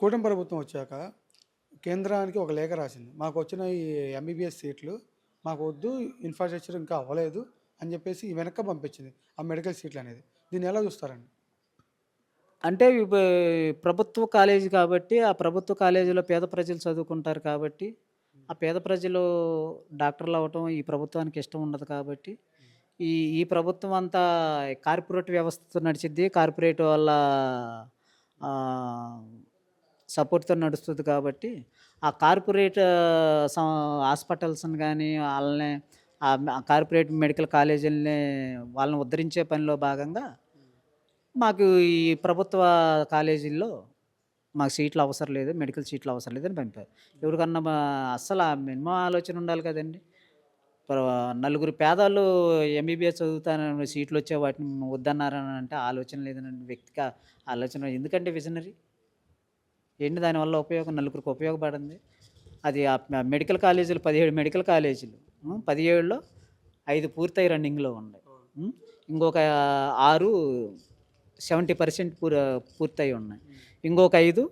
కూటమి ప్రభుత్వం వచ్చాక కేంద్రానికి ఒక లేఖ రాసింది. మాకొచ్చిన ఈ ఎంబీబీఎస్ సీట్లు మాకు వద్దు, ఇన్‌ఫ్రాస్ట్రక్చర్ ఇంకా అవ్వలేదు అని చెప్పేసి వెనక్కి పంపించింది. ఆ మెడికల్ సీట్లనేది. దీన్ని ఎలా చూస్తారండి? అంటే ప్రభుత్వ కాలేజీ కాబట్టి, ఆ ప్రభుత్వ కాలేజీలో పేద ప్రజలు చదువుకుంటారు కాబట్టి, ఆ పేద ప్రజలు డాక్టర్‌లవ్వటం ఈ ప్రభుత్వానికి ఇష్టం ఉండదు కాబట్టి, ఈ ఈ ప్రభుత్వం అంతా కార్పొరేట్ వ్యవస్థతో నడిచిద్ది. కార్పొరేట్ వాళ్ళ ఆహ్, సపోర్ట్‌తో నడుస్తది కాబట్టి, ఆ కార్పొరేట్ సం హాస్పిటల్స్‌ని గానీ, ఆళ్ళని కార్పొరేట్ మెడికల్ కాలేజీలని వాళ్ళని ఉద్ధరించే పనిలో భాగంగా మాకు ఈ ప్రభుత్వ కాలేజీల్లో మాకు సీట్లు అవసరం లేదు. మెడికల్ సీట్లు అవసరం లేదని పంపారు. ఎవరికన్నా అస్సల మినిమమ్ ఆలోచన ఉండాలి కదండీ! ప్ర నలుగురు పేదోళ్ళు ఎంబీబీఎస్ చదువుతానని సీట్లొచ్చే వాటిని వద్దన్నారని అంటే ఆలోచన లేదని వ్యక్తికి ఆలోచన ఎందుకంటే విజనరీ? ఏంటి దానివల్ల ఉపయోగం? నలుగురికి ఉపయోగపడింది. అది మెడికల్ కాలేజీలు 17 మెడికల్ కాలేజీలు. 17లో 5 పూర్తయి రన్నింగ్‌లో ఉన్నాయి. ఇంకొక 6 70% పూర్తయి ఉన్నాయి. ఇంకొక 5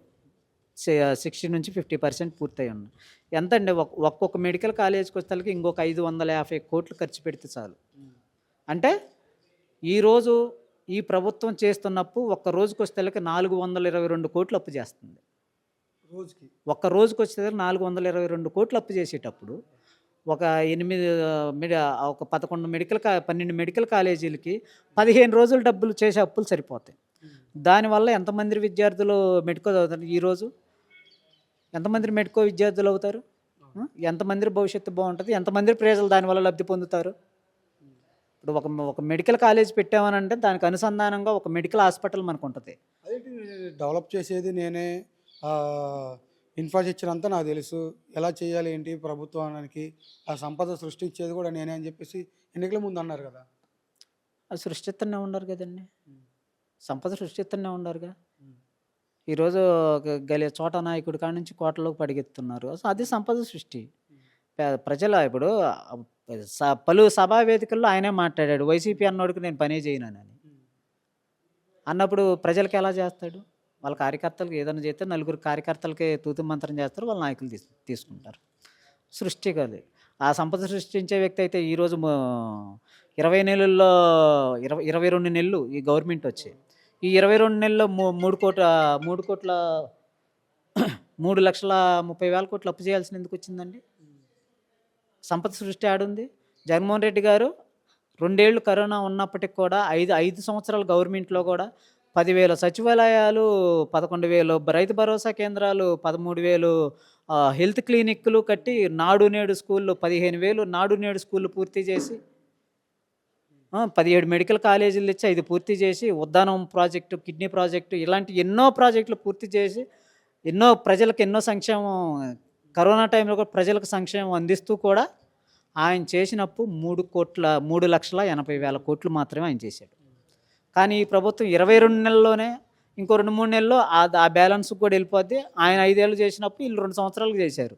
60-50% పూర్తయి ఉన్నాయి. ఎంతండి ఒక్కొక్క మెడికల్ కాలేజ్‌కొచ్చేసరికి ఇంకొక 550,00,00,000 ఖర్చు పెడితే చాలు. అంటే ఈరోజు ఈ ప్రభుత్వం చేస్తున్నప్పు ఒక్క రోజుకొచ్చేసరికి 422,00,00,000 అప్పు చేస్తుంది. రోజుకి. ఒక్క రోజుకొచ్చేసరికి 422,00,00,000 అప్పు చేసేటప్పుడు ఒక 8 ఒక 12 మెడికల్ కాలేజీలకి 15 రోజులు డబ్బులు చేసే అప్పులు సరిపోతాయి. దానివల్ల ఎంతమంది విద్యార్థులు మెడికో చదువుతారు ఈరోజు? ఎంతమంది మెడికో విద్యార్థులు అవుతారు? ఎంతమంది భవిష్యత్తు బావుంటది? ఎంతమంది ప్రజలు దానివల్ల లబ్ధి పొందుతారు? ఇప్పుడు ఒక మెడికల్ కాలేజ్ పెట్టామనంటే దానికి అనుసంధానంగా ఒక మెడికల్ హాస్పిటల్ మనకుంటది. అదేంటి డెవలప్ చేసేది నేనే, ఇన్‌ఫ్రాస్ట్రక్చర్ అంతా నాకు తెలుసు. ఎలా చేయాలి ఏంటి ప్రభుత్వానికి, ఆ సంపద సృష్టించేది కూడా నేనే అని చెప్పేసి ఎన్నికల ముందు అన్నారు కదా! అది సృష్టిస్తూనే ఉన్నారు కదండీ! హ్మ్. సంపద సృష్టిస్తూనే ఉండారుగా. హ్మ్. ఈరోజు చోటా నాయకుడి కాడ నుంచి కోటలోకి పరిగెత్తుతున్నారు. అది సంపద సృష్టి. హ్మ్. ప్రజల ఇప్పుడు ఆహ్, పలు సభా వేదికల్లో ఆయనే మాట్లాడాడు. వైసీపీ అన్నోడికి నేను పనే చేయనని. హ్మ్. అన్నప్పుడు ప్రజలకి ఎలా చేస్తాడు? వాళ్ళ కార్యకర్తలకి ఏదైనా చేస్తే నలుగురు కార్యకర్తలకి తూతు మంత్రం చేస్తారు. వాళ్ళ నాయకులు తీసుకుంటారు. సృష్టి కాదు. ఆ సంపద సృష్టించే వ్యక్తి అయితే ఈరోజు 20 నెలల్లో 22 నెలలు ఈ గవర్నమెంట్ వచ్చి. ఈ 22 నెలల్లో 3,30,00,000 3,30,000,00,000 అప్పు చేయాల్సిన ఎందుకొచ్చిందండి? సంపద సృష్టి ఏడుంది? జగన్మోహన్ రెడ్డి గారు 2 ఏళ్ళు కరోనా ఉన్నప్పటికి కూడా 5 సంవత్సరాలు గవర్నమెంట్‌లో కూడా 10,000 సచివాలయాలు, 11,000 రైతు భరోసా కేంద్రాలు, 13,000 హెల్త్ క్లినిక్‌లు కట్టి, నాడు నేడు స్కూల్‌లు 15,000 నాడు నేడు స్కూల్‌లు పూర్తి చేసి, 17 మెడికల్ కాలేజీలు తెచ్చి 5 పూర్తి చేసి, ఉద్దానం ప్రాజెక్టు, కిడ్నీ ప్రాజెక్టు ఇలాంటి ఎన్నో ప్రాజెక్టులు పూర్తి చేసి, ప్రజలకు ఎన్నో సంక్షేమం కరోనా టైంలో కూడా ప్రజలకు సంక్షేమం అందిస్తూ కూడా ఆయన చేసినప్పు 3,80,000,00,000 మాత్రమే ఆయన చేశాడు. కానీ ఈ ప్రభుత్వం 22 నెలల్లోనే ఇంకో 2, 3 నెలల్లో ఆ బ్యాలెన్స్‌కి కూడా వెళ్ళిపోద్ది. ఆయన 5 ఏళ్ళు చేసినప్పు ఈళ్ళు 2 సంవత్సరాలకు చేశారు.